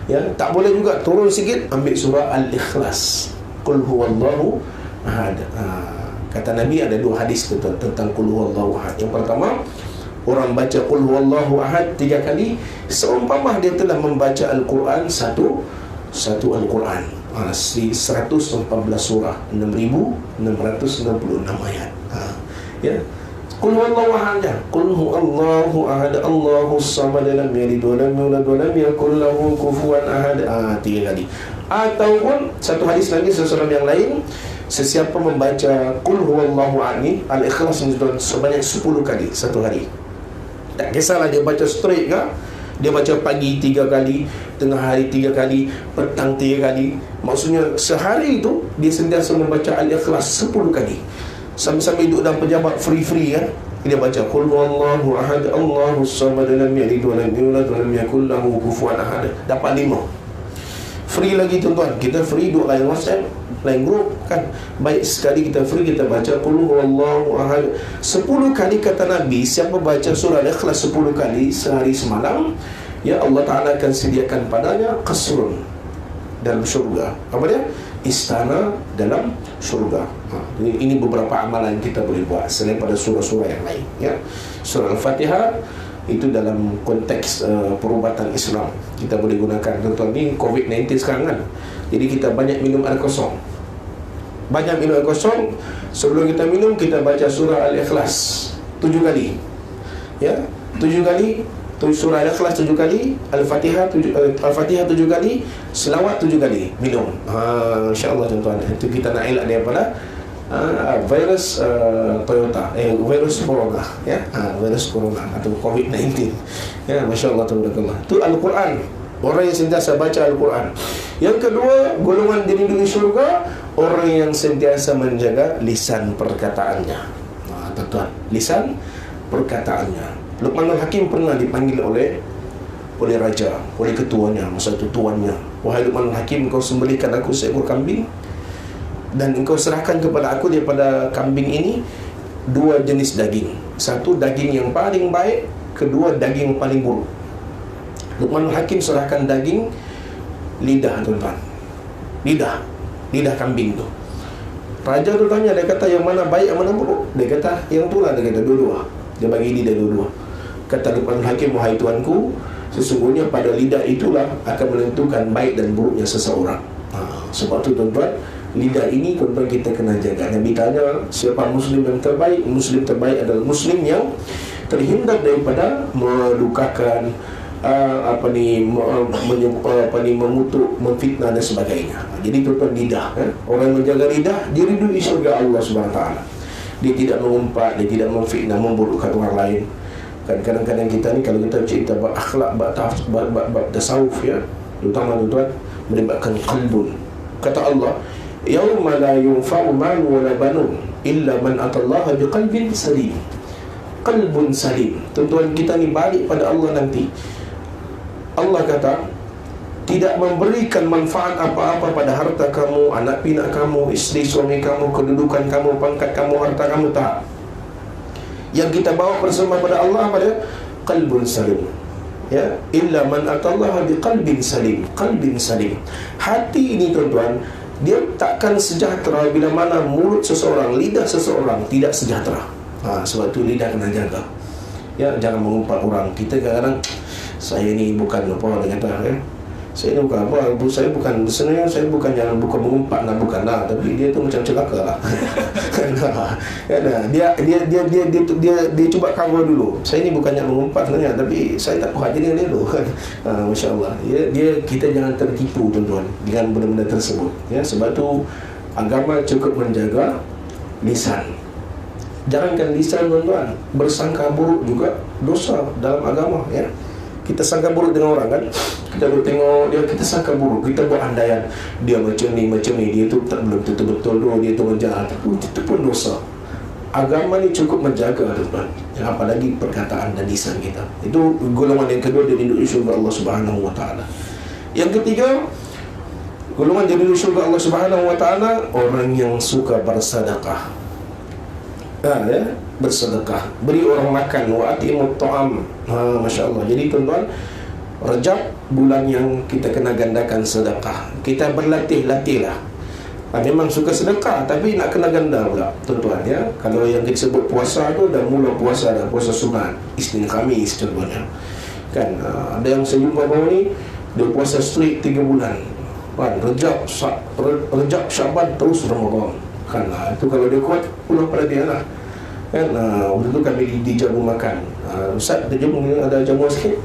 Ya, tak boleh juga turun sikit ambil surah Al-Ikhlas. Qul huwallahu ahad. Kata Nabi ada 2 hadis tentang Qul huwallahu ahad. Yang pertama, orang baca Qul huwallahu ahad 3 kali, seumpama dia telah membaca Al-Quran satu Al-Quran. 114 surah, 6.666 ayat. Ya. Qul huwallahu ahad. Qul huwallahu ahad, Allahus samad, lam yalid wa lam yulad wa lam yakul lahu kufuwan ahad. 3 kali. Ataupun satu hadis lagi sesuatu yang lain, sesiapa membaca Qul huwallahu ahad ni, Al-Ikhlas ni, sebanyak 10 kali satu hari. Tak kisahlah dia baca straight ke, dia baca pagi 3 kali, tengah hari 3 kali, petang 3 kali. Maksudnya sehari itu dia sentiasa membaca Al-Ikhlas 10 kali. Sambil-sambil duduk dalam pejabat free kan, dia baca Qul huwallahu ahad, Allahus samad, lam yalid wa lam yulad wa lam yakul lahu kufuwan ahad. Dapat 5. Free lagi, tuan-tuan. Kita free duduk lain WhatsApp, lain grup kan. Baik sekali kita free, kita baca Qul huwallahu ahad 10 kali. Kata Nabi, siapa baca surah Al-Ikhlas 10 kali sehari semalam, ya Allah Ta'ala akan sediakan padanya qasrun dalam syurga. Apa dia? Istana dalam syurga. Ini beberapa amalan yang kita boleh buat selain pada surah-surah yang lain, ya. Surah Al-Fatihah itu dalam konteks perubatan Islam kita boleh gunakan, tuan-tuan. Ni COVID-19 sekarang kan, jadi kita banyak minum air kosong. Banyak minum air kosong. Sebelum kita minum, kita baca surah Al-Ikhlas 7 kali, ya. 7 kali. Surah Al-Ikhlas 7 kali, Al-Fatihah 7 kali, selawat 7 kali, minum. InsyaAllah, tuan-tuan. Itu kita nak elak daripada virus Toyota, virus Corona, ya. Virus Corona atau COVID-19, ya. Masya Allah, tabarakallah. Itu Al-Quran. orang yang sentiasa baca Al-Quran. Yang kedua, golongan dirindui syurga, orang yang sentiasa menjaga lisan perkataannya. Tuan-tuan, lisan perkataannya. Luqmanul Hakim pernah dipanggil oleh raja, oleh ketuanya, masa itu tuannya. Wahai Luqmanul Hakim, kau sembelihkan aku seekor kambing dan engkau serahkan kepada aku daripada kambing ini 2 jenis daging. Satu daging yang paling baik, kedua daging yang paling buruk. Luqmanul Hakim serahkan daging lidah, tuan-tuan. Lidah kambing tu. Raja tu tanya, dia kata yang mana baik, yang mana buruk? Dia kata yang tu lah, dia kata dua-dua. Dia bagi lidah dua-dua. Kata Luqmanul Hakim, wahai tuanku, sesungguhnya pada lidah itulah akan menentukan baik dan buruknya seseorang. Sebab tu tuan-tuan, lidah ini tuan-tuan kita kena jaga. Nabi tanya, siapa Muslim yang terbaik? Muslim terbaik adalah Muslim yang terhindar daripada melukakan, mengutuk, memfitnah dan sebagainya. Jadi tuan-tuan, lidah, orang yang menjaga lidah diridui syurga Allah SWT. Dia tidak mengumpat, dia tidak memfitnah, memburukkan orang lain. Kan kadang-kadang kita ni kalau kita cerita bab akhlak, bab tasawuf, ya, terutama tuan-tuan, melibatkan qalbun. Kata Allah, yauma la yunfa'u malun wala banun illa man atallaha biqalbin salim. Qalbun salim. Tuan-tuan, kita ni balik pada Allah nanti. Allah kata tidak memberikan manfaat apa-apa pada harta kamu, anak pinak kamu, isteri suami kamu, kedudukan kamu, pangkat kamu, harta kamu, tak. Yang kita bawa bersama pada Allah pada qalbun salim, ya, illa man atallaha biqalbin salim. Qalbin salim. Hati ini tuan-tuan, dia takkan sejahtera bila mana mulut seseorang, lidah seseorang tidak sejahtera. Sebab tu lidah kena jaga. Ya, jangan mengumpat orang. Kita kadang-kadang, saya ni bukan apa, dia kata, ya, saya ni bukan apa, saya bukan, sebenarnya saya bukan mengumpat, bukan lah, tapi dia tu macam celaka lah. Dia cuba cover dulu. Saya ni bukannya mengumpat sebenarnya, tapi saya tak puas dengan dia tu. Masya Allah. Kita jangan tertipu tuan-tuan dengan benda-benda tersebut. Ya, sebab tu agama cukup menjaga lisan. Jangankan lisan tuan-tuan, bersangka buruk juga dosa dalam agama, ya. Kita sangka buruk dengan orang, kan. Kita boleh tengok dia, kita sangka buruk, kita buat andaian dia macam ni, dia tu tak, belum tentu betul tu, dia tu menjahat. Itu pun dosa. Agama ni cukup menjaga tuan-tuan, ya, apalagi perkataan dan lisan kita. Itu golongan yang kedua dirindui syurga Allah Subhanahu wa taala. Yang ketiga, golongan dirindui syurga Allah Subhanahu wa taala, orang yang suka bersedekah. Ya, bersedekah, beri orang makan, wa atimut ta'am. Masya Allah. Jadi tuan-tuan, Rajab bulan yang kita kena gandakan sedekah. Kita berlatih-latihlah. Memang suka sedekah, tapi nak kena ganda pula tuan-tuan, ya. Kalau yang kita sebut puasa tu dah mula puasa dah, puasa sunat, Isnin Khamis contohnya, kan. Ada yang saya jumpa baru ni, dia puasa straight 3 bulan, kan. Rajab, Syaban, terus Ramadan, kan. Itu kalau dia kuat, pulang pada dia lah, kan. Waktu tu kami dijamu makan, Ustaz, dia jamu, ada jamu sikit.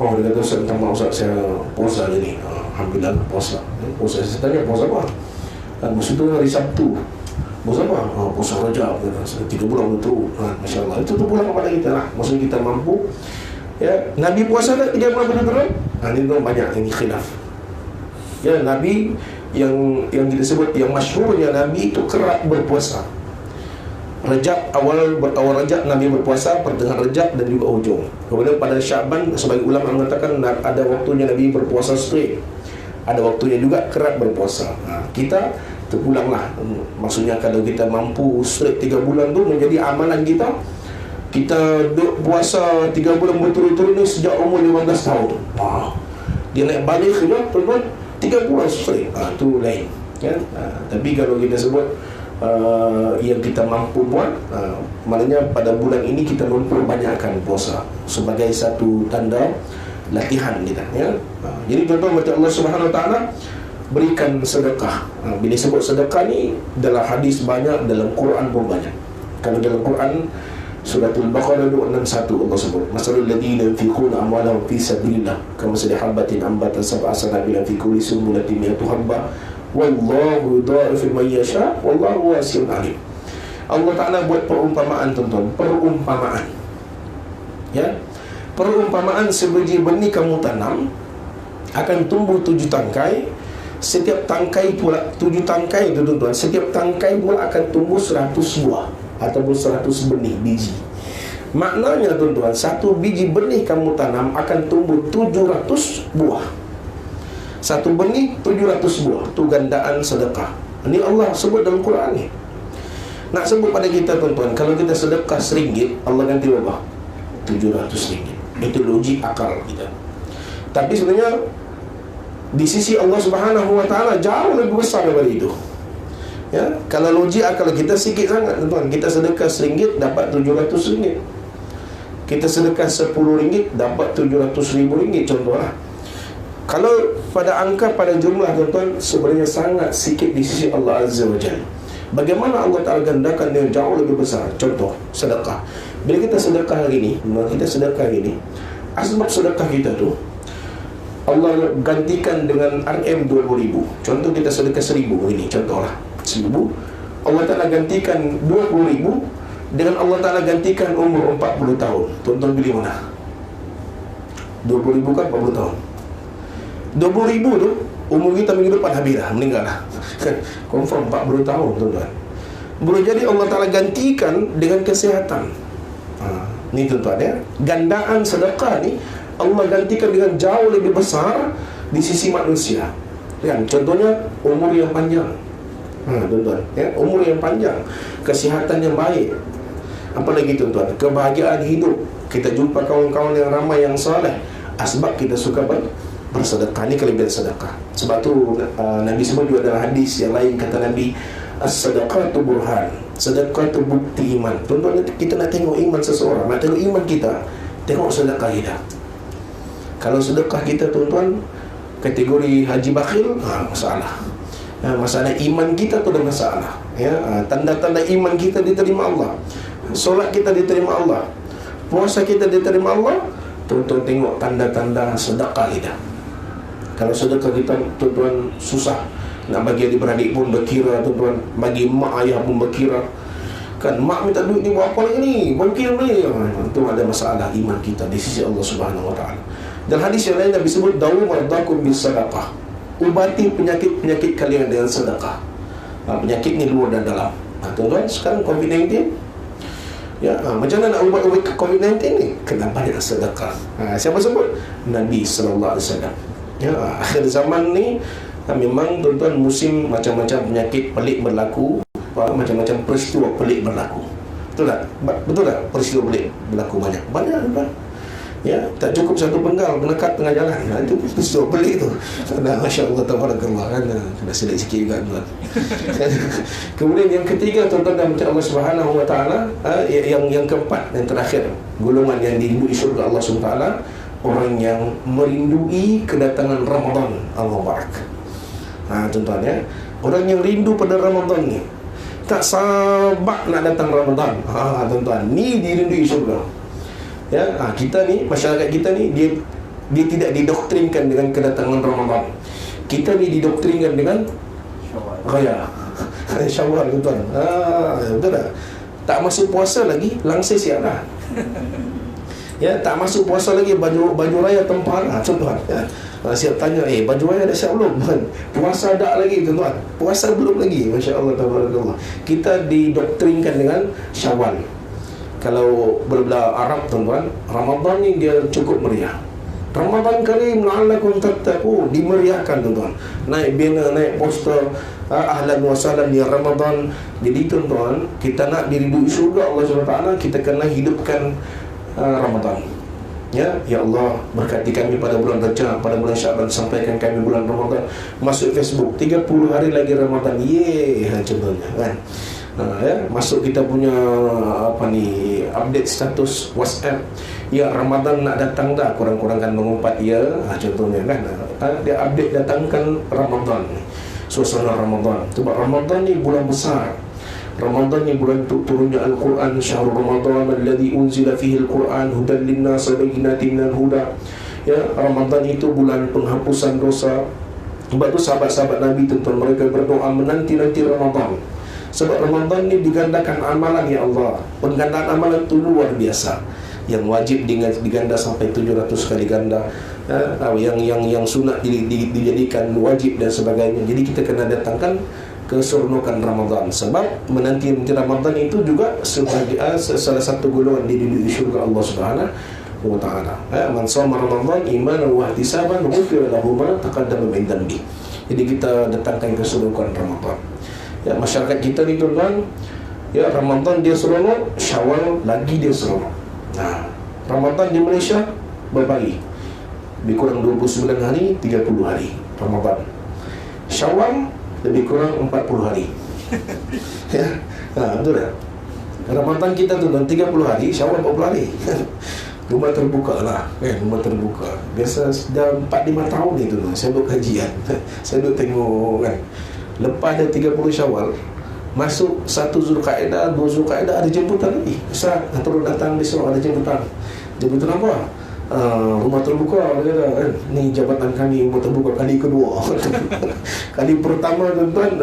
Dia kata, Ustaz, minta maaf Ustaz, saya puasa je ni. Alhamdulillah, puasa. Saya tanya, puasa apa? Maksud tu hari Sabtu. Puasa apa? Puasa Rajab. 3 bulan betul. Masya Allah. Itu tu pulang kepada kita lah. Maksudnya kita mampu, ya. Nabi puasa tak 3 bulan betul-betul? Ini memang banyak yang khilaf, ya. Nabi yang kita sebut, yang masyhurnya, Nabi itu kerap berpuasa. Rajab, awal Rajab Nabi berpuasa, pertengahan Rajab dan juga hujung. Kemudian pada Syaban, sebagai ulama mengatakan ada waktunya Nabi berpuasa straight, ada waktunya juga kerap berpuasa. Kita terpulanglah. Maksudnya kalau kita mampu straight 3 bulan tu menjadi amalan kita. Kita duduk puasa 3 bulan berturut-turut ni sejak umur 15 tahun. Dia naik balik juga tuan-tuan 3 bulan straight. Tu lain, kan. Tapi kalau kita sebut yang kita mampu buat, maknanya pada bulan ini kita memperbanyakkan puasa sebagai satu tanda latihan kita, ya. Jadi tuan-tuan, macam Allah Subhanahu wa taala berikan sedekah. Bila sebut sedekah ni dalam hadis banyak, dalam Quran pun banyak. Kalau dalam Quran Suratul Baqarah 261 Allah sebut, masalul ladzina yunfiquna amwalahum fi sabilillah kamathali habatin ambata sab'a sanabila fi kulli sunbulatin mi'atu habbah wallahu yudha'ifu man yasha wallahu wasi'un alim. Allah Ta'ala buat perumpamaan tuan-tuan, perumpamaan, ya. Perumpamaan sebiji benih kamu tanam, akan tumbuh 7 tangkai. Setiap tangkai pula 7 tangkai itu tuan-tuan, setiap tangkai pula akan tumbuh 100 buah ataupun 100 benih biji. Maknanya tuan-tuan, satu biji benih kamu tanam akan tumbuh 700 buah. Satu benih 700 buah. Itu gandaan sedekah. Ini Allah sebut dalam Quran ni. Nak sebut pada kita tuan-tuan, kalau kita sedekah RM1, Allah ganti berapa? RM700. Itu logik akal kita. Tapi sebenarnya di sisi Allah Subhanahu Wa Taala jauh lebih besar daripada itu. Ya, kalau logik akal kita sikit sangat tuan-tuan. Kita sedekah RM1 dapat RM700. Kita sedekah RM10 dapat RM700,000 contohlah. Kalau pada angka, pada jumlah tuan-tuan, sebenarnya sangat sikit di sisi Allah Azza wa Jalla. Bagaimana Allah Ta'ala gandakan yang jauh lebih besar? Contoh, sedekah. Bila kita sedekah hari ni, asbab sedekah kita tu Allah gantikan dengan RM 20,000. Contoh kita sedekah RM1,000 ini, contohlah RM1,000. Allah Ta'ala gantikan RM20,000 dengan Allah Ta'ala gantikan umur 40 tahun. Tuan-tuan pilih mana? 20,000 kan 40 tahun. 20,000 tu umur kita minggu depan habis dah, meninggal dah. Confirm 40 tahun tuan-tuan. Boleh jadi Allah Ta'ala gantikan dengan kesihatan. Ni tuan-tuan ya, gandaan sedekah ni Allah gantikan dengan jauh lebih besar di sisi manusia. Kan? Contohnya umur yang panjang. Tuan-tuan, ya, umur yang panjang, kesihatan yang baik. Apalagi tuan-tuan, kebahagiaan hidup. Kita jumpa kawan-kawan yang ramai yang soleh. Sebab kita suka bersedekah. Ni kelebihan sedekah. Sebab tu Nabi sebut juga dalam hadis yang lain, kata Nabi, as-sadaqatu burhan. Sedekah tu bukti iman. Tuan-tuan, kita nak tengok iman seseorang, nak tengok iman kita, tengok sedekah kita. Kalau sedekah kita tuan-tuan kategori haji bakhil, masalah. Masalah iman kita tu ada masalah. Ya, tanda-tanda iman kita diterima Allah. Solat kita diterima Allah. Puasa kita diterima Allah. Tuan-tuan tengok tanda-tanda sedekah kita. Kalau sedekah kita tuan-tuan susah, nak bagi adik-beradik pun berkira tuan-tuan, bagi mak ayah pun berkira. Kan mak minta duit ni buat apa lagi ni? Berkira ni. Itu ada masalah iman kita di sisi Allah Subhanahu Wa Taala. Dan hadis yang lain Nabi sebut, dawu mardakum bis sedekah. Ubati penyakit-penyakit kalian dengan sedekah. Penyakit ni luar dan dalam. Tuan-tuan, sekarang COVID-19, ya, macam mana nak ubat COVID-19 ni? Kena banyak sedekah. Siapa sebut? Nabi sallallahu alaihi wasallam. Ya, akhir zaman ni memang tuan-tuan musim macam-macam penyakit pelik berlaku, macam-macam peristiwa pelik berlaku. Betul tak? Betul tak? Peristiwa pelik berlaku banyak tuan. Ya, tak cukup satu penggal kena kat tengah jalan. Itu peristiwa pelik tu. Masya-Allah tabarakallah, kan. Kena selit sikit juga tuan. Kemudian yang ketiga tuan-tuan dan puan Allah Subhanahu Wa Taala, yang keempat, yang terakhir, golongan yang dirindui syurga Allah Subhanahu Wa Taala, orang yang merindui kedatangan Ramadan al-Mubarak. Tuan-tuan ya, orang yang rindu pada Ramadan ni, tak sabar nak datang Ramadan. Tuan-tuan, ni dirindui syurga. Ya, kita ni, masyarakat kita ni, dia tidak didoktrinkan dengan kedatangan Ramadan. Kita ni didoktrinkan dengan Raya Syawal, tuan-tuan. Betul tak? Tak masuk puasa lagi, langsir siap dah. Ya, tak masuk puasa lagi, baju raya tempah tuan-tuan. Ya. Siap tanya, baju raya dah siap belum? Puasa dak lagi tuan-tuan. Puasa belum lagi. Masya-Allah tabarakallah. Kita didoktrinkan dengan Syawal. Kalau berbela Arab tuan-tuan, Ramadan ni dia cukup meriah. Ramadan Karim la'allakum tattaqun, dimeriahkan tuan-tuan. Naik banner, naik poster, ahlan wa sahlan ya Ramadan. Jadi tuan-tuan, kita nak dirindui syurga Allah SWT, kita kena hidupkan Ramadan. Ya Allah, berkati kami pada bulan Rajab, pada bulan Syaban, sampaikan kami bulan Ramadan. Masuk Facebook, 30 hari lagi Ramadan. Contohnya kan. Masuk kita punya update status WhatsApp, ya Ramadan nak datang dah, kurang-kurangkan mengumpat ya, contohnya kan. Dia update datangkan Ramadan, suasana Ramadan. Sebab Ramadan ni bulan besar. Ramadan ni bulan turunnya Al-Quran. Syahrul Ramadan alladhi unzila fihi Al-Quran hudan linnas wa bayyinatin minal huda. Ya, Ramadan itu bulan penghapusan dosa. Sebab tu sahabat-sahabat Nabi tuan-tuan, mereka berdoa menanti-nanti Ramadan. Sebab Ramadan ni digandakan amalan ya Allah. Penggandaan amalan itu luar biasa. Yang wajib diganda sampai 700 kali ganda. yang sunat dijadikan wajib dan sebagainya. Jadi kita kena datangkan keseronokan Ramadan, sebab menanti Ramadan itu juga sebagai salah satu golongan di syurga Allah Subhanahu wa taala. Man shoma Ramadan imanan wa ihtisaban ghufira lahu ma taqaddama min dhanbi. Jadi kita datangkan keseronokan Ramadan. Ya, masyarakat kita ni tuan-tuan, ya, Ramadan dia seronok, Syawal lagi dia seronok. Nah, Ramadan di Malaysia berbagi, lebih kurang 29 hari, 30 hari Ramadan. Syawal lebih kurang 40 hari. Ya, betul tak? Ramadan kita tu 30 hari, Syawal 40 hari. Rumah terbuka lah, rumah terbuka. Biasa dah 4-5 tahun ni tu, saya buat kajian. Saya duduk tengok kan. Lepas dah 30 Syawal, masuk 1 Zulkaidah, 2 Zulkaidah ada jemputan lagi. Ustaz, turun datang besok ada jemputan. Jemputan apa? Rumah terbuka, dia kata, kan, ni jabatan kami rumah terbuka kali kedua. Kali pertama tuan-tuan,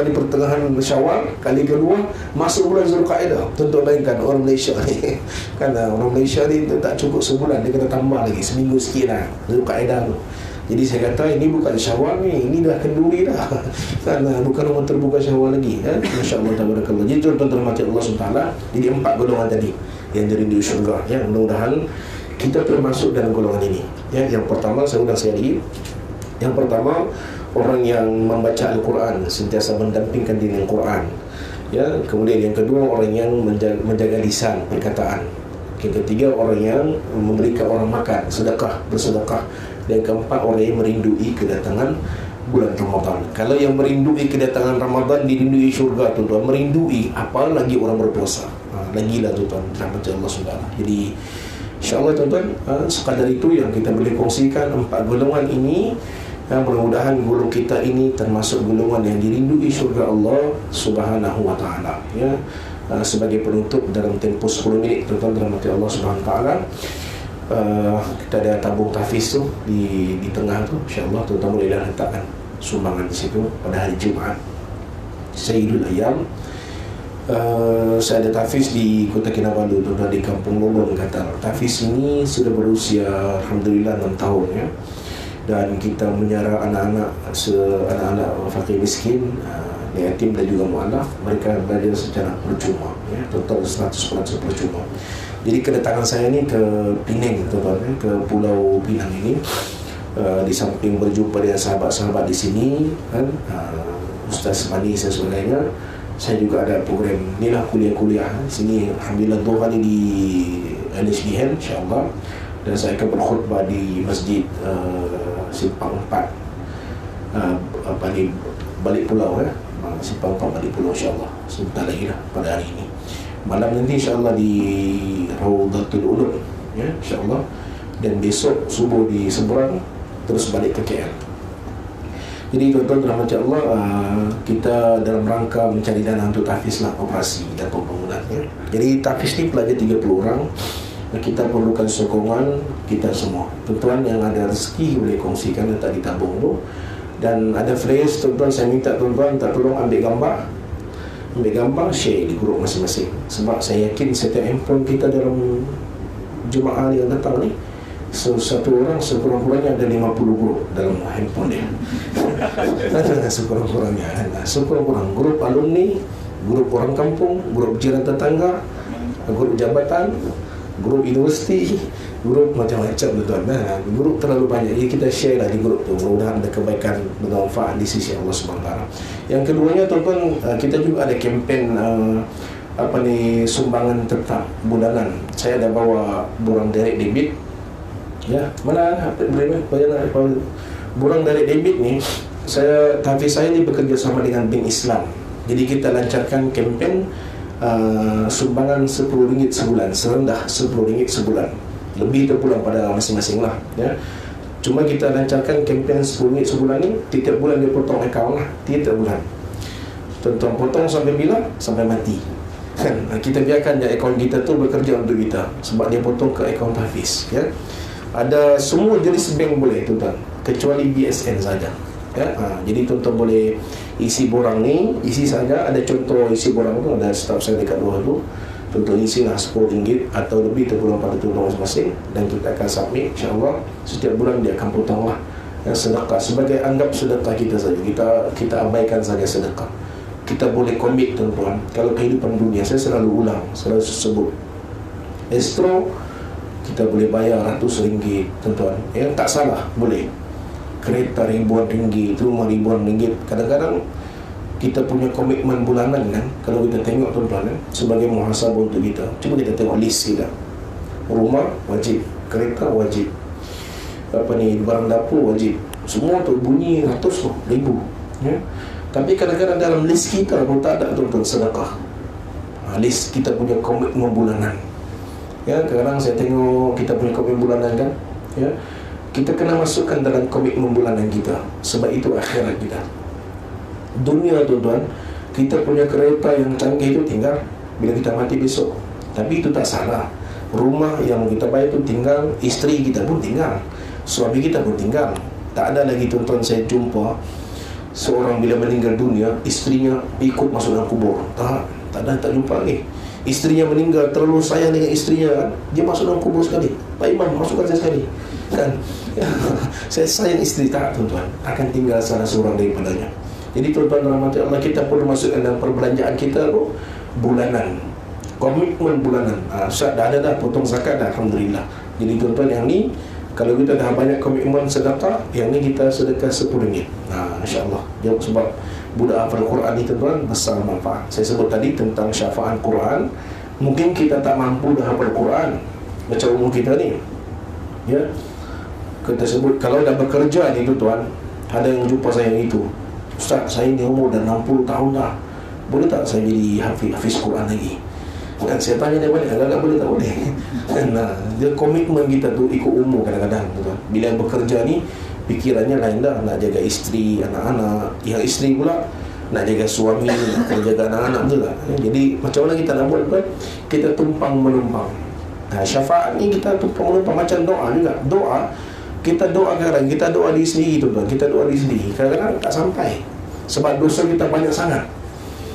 di pertengahan Syawal, kali kedua masuk bulan Zulkaidah. Tuan-tuan bayangkan orang Malaysia ni kan, orang Malaysia ni tak cukup sebulan, dia kena tambah lagi seminggu sikit lah Zulkaidah tu. Jadi saya kata ini bukan Syawal ni, ini dah kenduri dah. Kan, bukan rumah terbuka Syawal lagi. Masya-Allah, tabarakallah. Jadi tuan-tuan dirahmati Allah SWT, jadi 4 golongan tadi yang dirindu syurga. Ya, mudah-mudahan kita termasuk dalam golongan ini. Ya, yang pertama, saya ulang sekali. Yang pertama, orang yang membaca Al-Quran, sentiasa mendampingkan diri Al-Quran. Ya, kemudian yang kedua, orang yang menjaga lisan, perkataan. Yang ketiga, orang yang memberikan orang makan, sedekah, bersedekah. Dan keempat, orang yang merindui kedatangan bulan Ramadan. Kalau yang merindui kedatangan Ramadan, dirindui syurga tuan-tuan. Merindui, apa lagi orang berpuasa. Lagilah tuan-tuan, rahmat Allah SWT. Jadi InsyaAllah tuan-tuan, sekadar itu yang kita boleh kongsikan 4 golongan ini. Mudah-mudahan golongan kita ini termasuk golongan yang dirindui syurga Allah Subhanahu wa ta'ala. Ya, sebagai penutup dalam tempoh 10 minit tuan-tuan dirahmati Allah Subhanahu wa ta'ala, kita ada tabung tahfiz tu di tengah tu. InsyaAllah tuan-tuan boleh letakkan sumbangan di situ pada hari Jumaat Sayyidul Ayyam. Saya ada tahfiz di Kota Kinabalu tuan-tuan, di Kampung Lobong, Qatar. Tahfiz ini sudah berusia Alhamdulillah 6 tahun ya. Dan kita menyara anak-anak fakir miskin, yatim dan juga mu'alaf. Mereka belajar secara percuma ya, total 100% percuma. Jadi kedatangan saya ni ke Penang tuan-tuan, ke Pulau Pinang ini, di samping berjumpa dengan sahabat-sahabat di sini kan, Ustaz Mani dan sebagainya, saya juga ada program inilah kuliah-kuliah di sini. Alhamdulillah 2 kali di LHDN insyaAllah. Dan saya akan berkhutbah di Masjid Simpang 4 balik pulau ya. Simpang 4 balik pulau insyaAllah. Sebentar lagi lah pada hari ini. Malam nanti insyaAllah di Raudatul Ulum ya, insyaAllah. Dan besok subuh di Seberang, terus balik ke KL. Jadi tuan-tuan dirahmati Allah, kita dalam rangka mencari dana untuk tahfiz lah, operasi dan pembangunan ya. Jadi tahfiz ni pelajar 30 orang. Kita perlukan sokongan kita semua. Tuan-tuan yang ada rezeki boleh kongsikan, letak di tabung tu. Dan ada phrase tuan-tuan, saya minta tuan-tuan tak tolong ambil gambar, share di grup masing-masing. Sebab saya yakin setiap handphone kita dalam jemaah yang datang ni, satu orang sekurang-kurangnya ada 50 grup dalam handphone dia. Sekurang-kurang grup alumni, grup orang kampung, grup jiran tetangga, grup jabatan, grup universiti, grup macam-macam tuan-tuan. Grup terlalu banyak, jadi kita share lah di grup tu. Mudah-mudahan ada kebaikan bermanfaat di sisi Allah SWT. Yang keduanya tuan-tuan, kita juga ada kempen sumbangan tetap bulanan. Saya ada bawa borang direct debit. Ya, mana borang direct debit ni, tahfiz saya ni bekerja sama dengan Bank Islam. Jadi kita lancarkan kempen sumbangan RM10 sebulan, serendah RM10 sebulan. Lebih terpulang pada masing-masing lah ya. Cuma kita lancarkan kempen RM10 sebulan ni, tiap bulan dia potong akaun lah, tiap bulan. Tuan-tuan potong sampai bila? Sampai mati. Kita biarkan je akaun kita tu bekerja untuk kita, sebab dia potong ke akaun tahfiz ya. Ada semua jenis bank boleh tuan-tuan, kecuali BSN saja ya. Jadi tuan-tuan boleh isi borang ni, isi saja. Ada contoh isi borang tu, ada staff saya dekat luar tu. Tuan-tuan isilah RM10 atau lebih terpulang pada tuan-tuan masing-masing, dan kita akan submit, insyaAllah setiap bulan dia akan potong lah sedekah, sebagai anggap sedekah kita saja. Kita abaikan saja sedekah. Kita boleh komit tuan-tuan. Kalau kehidupan dunia, saya selalu ulang, selalu sebut, Astro kita boleh bayar RM100 tuan-tuan, tak salah, boleh. Kereta ribuan ringgit, rumah ribuan ringgit. Kadang-kadang kita punya komitmen bulanan kan, kalau kita tengok tuan-tuan sebagai muhasabah untuk kita. Cuba kita tengok list kita. Rumah wajib, kereta wajib, barang dapur wajib, semua tu bunyi ratus ribu ya. Tapi kadang-kadang dalam list kita pun tak ada tuan-tuan sedekah. List kita punya komitmen bulanan ya. Kadang-kadang saya tengok kita punya komitmen bulanan kan ya, kita kena masukkan dalam komitmen bulanan kita, sebab itu akhirat kita. Dunia tuan-tuan, kita punya kereta yang canggih itu tinggal bila kita mati besok. Tapi itu tak salah. Rumah yang kita bayar itu tinggal, isteri kita pun tinggal, suami kita pun tinggal. Tak ada lagi tuan-tuan saya jumpa seorang bila meninggal dunia, istrinya ikut masuk dalam kubur. Tak ada, tak jumpa lagi. Istrinya meninggal, terlalu sayang dengan istrinya kan, dia masuk dalam kubur sekali. Pak Imam, masukkan saya sekali kan. Saya sayang isteri, tak tuan-tuan, akan tinggal salah seorang daripadanya. Jadi tuan-tuan dalam hati Allah, kita perlu masukkan dalam perbelanjaan kita tu bulanan, komitmen bulanan. Ustaz dah ada dah, potong zakat dah, Alhamdulillah. Jadi tuan-tuan, yang ni kalau kita dah banyak komitmen sedekah, yang ni kita sedekah RM10. InsyaAllah. Sebab budak hafal Quran ni tuan-tuan besar manfaat. Saya sebut tadi tentang syafaat Quran. Mungkin kita tak mampu dah hafal Quran macam umur kita ni ya. Kita sebut kalau dah bekerja ni tuan-tuan, ada yang jumpa saya yang itu, Ustaz saya ni umur dah 60 tahun dah, boleh tak saya jadi hafiz Quran lagi? Kan saya tanya dia balik, agak boleh tak boleh. Dia komitmen kita tu ikut umur kadang-kadang tuan. Bila bekerja ni pikirannya lain dah, nak jaga isteri, anak-anak. Yang isteri pula nak jaga suami, nak jaga anak-anak, betul tak? Jadi macam mana kita nak buat kan? Kita tumpang menumpang. Syafaat ni kita tumpang menumpang, macam doa juga. Doa, kita doa kadang, kita doa diri sendiri tuan-tuan. Kita doa diri sendiri, kadang-kadang tak sampai, sebab dosa kita banyak sangat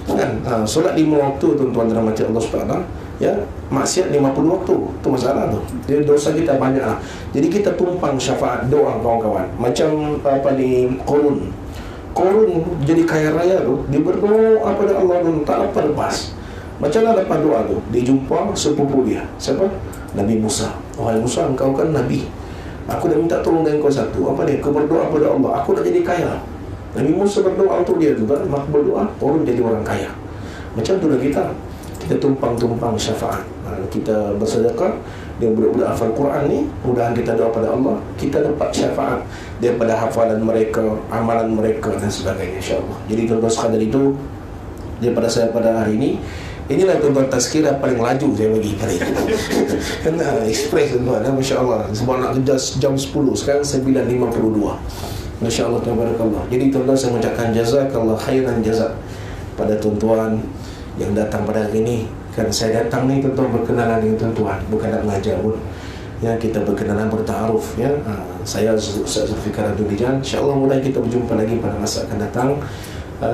kan. Solat 5 waktu tuan-tuan dalam hati Allah SWT ya, maksiat 50 waktu, tu masalah tu. Jadi dosa kita banyak lah. Jadi kita tumpang syafaat doa kawan-kawan. Macam Korun jadi kaya raya tu, dia berdoa pada Allah dan tak dapat lepas. Macam mana lepas doa tu? Dia jumpa sepupu dia. Siapa? Nabi Musa. Wahai Musa, engkau kan Nabi, aku dah minta tolong dengan kau satu. Apa dia? Kau berdoa pada Allah, aku nak jadi kaya. Nabi Musa berdoa untuk dia juga, maka berdoa, Korun jadi orang kaya. Macam tu lah kita tumpang-tumpang syafaat. Kita bersedekah, dia budak-budak hafal Quran ni, mudahan kita doa pada Allah, kita dapat syafaat daripada hafalan mereka, amalan mereka dan sebagainya, insyaAllah. Jadi tuan-tuan sekadar itu, daripada saya pada hari ini, inilah tuan-tuan tazkirah paling laju saya bagi kali ini. Kena express tuan-tuan, masya-Allah. Sebab nak kerja jam 10, sekarang 9.52. Masya-Allah, tabarakallah. Jadi tuan-tuan, saya mengucapkan jazakallah khairan jazak pada tuan-tuan yang datang pada hari ini. Kan saya datang ni tuan-tuan berkenalan dengan tuan-tuan, bukan nak mengajar pun ya, kita berkenalan, bertaaruf ya. Saya Ustaz Zulfikar Abdul Bijan. InsyaAllah mudah kita berjumpa lagi pada masa akan datang.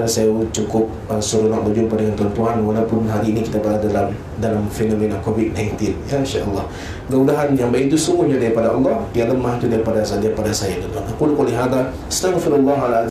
Saya cukup suruh nak berjumpa dengan tuan-tuan walaupun hari ini kita berada dalam fenomena COVID-19 ya, insyaAllah. Mudah-mudahan yang baik itu semuanya daripada Allah, yang lemah itu daripada saya tuan-tuan. Aku qul hadza astaghfirullah